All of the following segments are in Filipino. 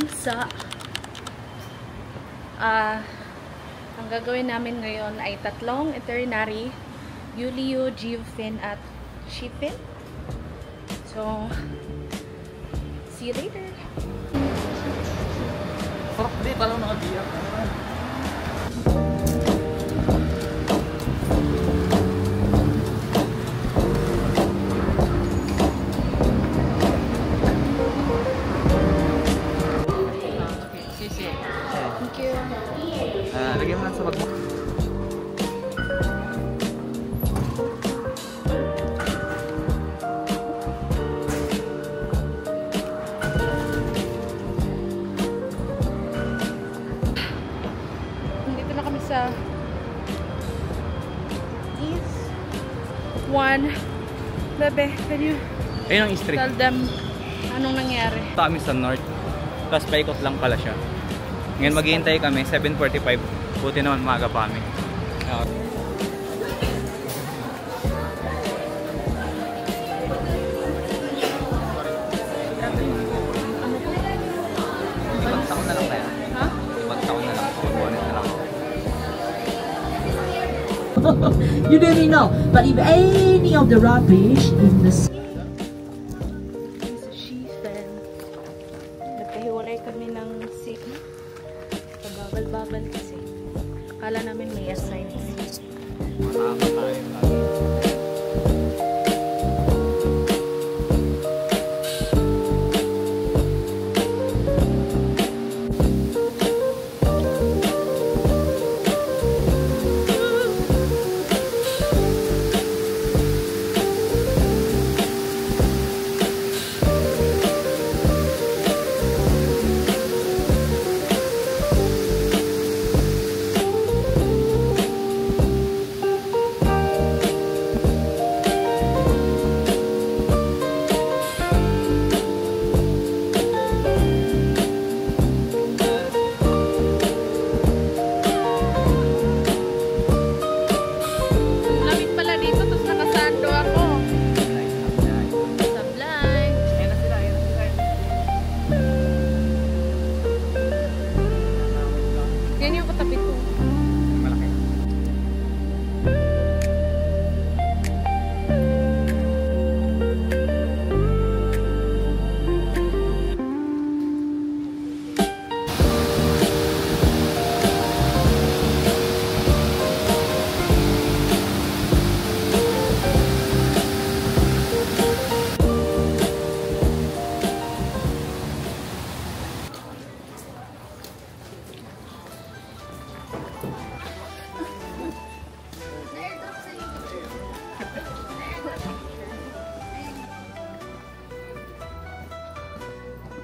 bansa. Ang gagawin namin ngayon ay 3 itinerary. Yulio, Geofin, at Shifin. So, see you later. Parang hindi, parang nakabiyak. Thank you. Lagyan mo lang sa bag mo. Nandito na kami sa East 1. Bebe, can you Ayun ang street. tell them anong nangyari? Kami sa north. Tapos paikot lang pala siya. Ngayon maghihintay kami, 7:45. Buti naman maaga pa kami. Ibang taon na lang tayo. Ha? Ibang taon na lang. Bonnet na lang. You don't even know. But if any of the rubbish in the sea, Sa Shifin. Nagkahiwalay kami ng seat. Pababal-babal kasi. Akala namin may assigned seat. Lamig pala dito, tapos nakasando ako. Sa blind. Ayan na sila, ayan na sila. Yan yung katabi ko. Malaki.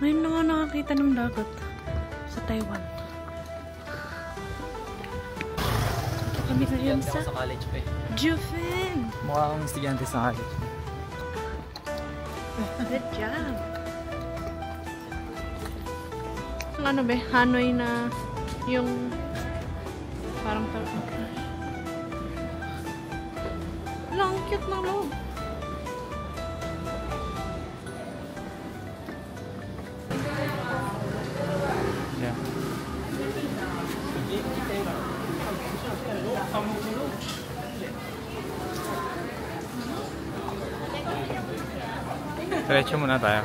Ngayon na nga nakakita ng dagat sa Taiwan. Ito kami ngayon sa Sa college pa eh. Geofin. Mukha akong estudyante sa college. Good job. Ang ano ba? Hanoi na yung parang lang cute ng loob. Yeah. Diretso muna tayo.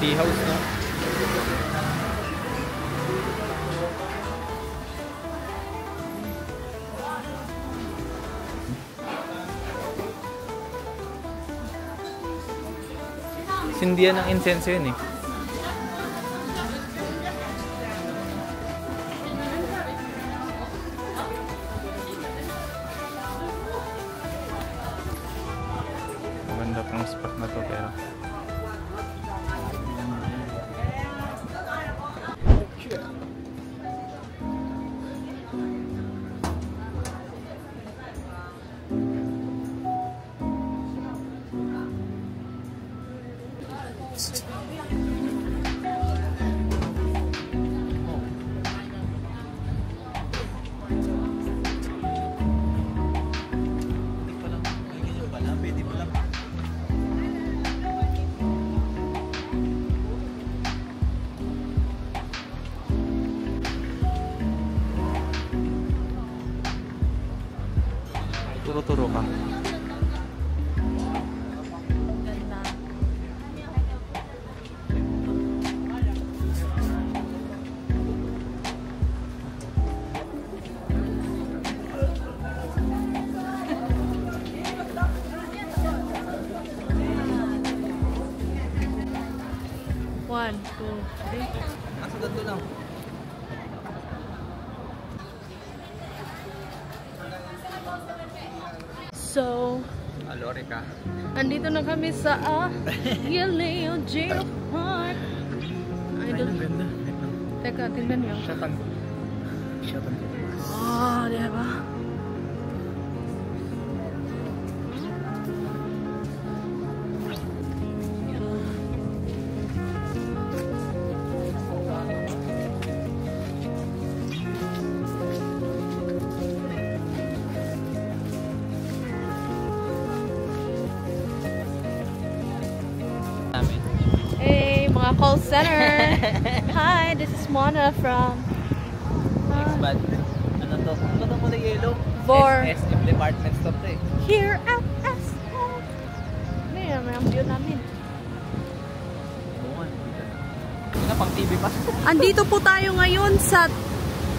Tea house, no? Sindihan ng insenso yun eh. Maganda pang spot na to pero turo-turo ka. Ganda. One, two, three. Nasa ganito lang. So, Alore ka. andito na kami sa Gileo Geopark. Idol. Ganda. Teka, tingnan niyo. Shatan. Shatan. Oh, di ba? Hey, mga call center. Hi, this is Mona from But, ano to? Ano to muna yellow? For SM department store to eh. here at SM. Ano may ang view namin. Ito na, pang TV pa. Andito po tayo ngayon sa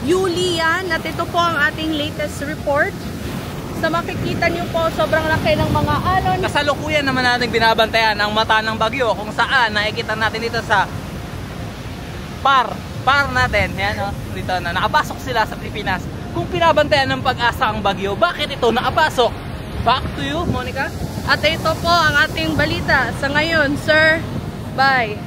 Yulian at ito po ang ating latest report. Sa makikita nyo po, sobrang laki ng mga alon. Kasalukuyan naman natin binabantayan ang mata ng bagyo kung saan nakikita natin dito sa par natin. Yan, oh, dito na nakapasok sila sa Pilipinas. Kung pinabantayan ng Pag-asa ang bagyo, bakit ito nakapasok? Back to you, Monica. At ito po ang ating balita sa ngayon, sir. Bye.